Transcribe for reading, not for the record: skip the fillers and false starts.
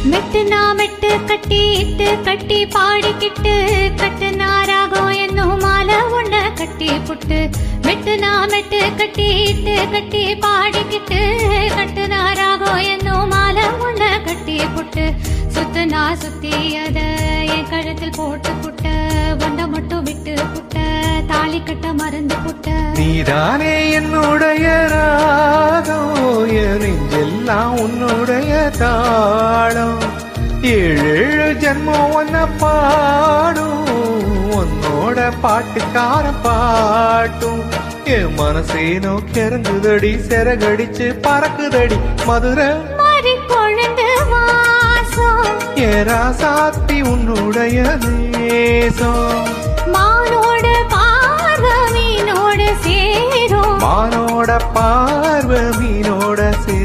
மெட்டுனா மெட்டு கட்டி இட்டு கட்டி பாடிக்கிட்டு கட்டுனா ராகம் என்னும் மாலை உன்ன கட்டி புட்டு மெட்டுனா மெட்டு கட்டி இட்டு கட்டி பாடிக்கிட்டு கட்டுனா ராகம் என்னும் மாலை உன்ன கட்டி புட்டு சுத்துனா சுத்தி அத என் கழுத்தில் போட்டு புட்ட வண்ட மட்டும் விட்டு புட்ட தாலி கட்ட மறந்து புட்ட நீதானே என்னுடைய ராகம் என் நெஞ்செல்லாம் உன்னுடைய தாளம் ஏழு ஜன்மம் ஒன்ன பாடும் உன்னோட பாட்டுக்கார பாட்டும் என் மனசேனோ கிறங்குதடி சிறகடிச்சு பறக்குதடி மதுரை மாறி கொழுந்து வாசம் ஏராசாத்தி உன்னுடைய நேசம் மானோட பார்வை மீனோட சேரும் மானோட பார்வை மீனோட சே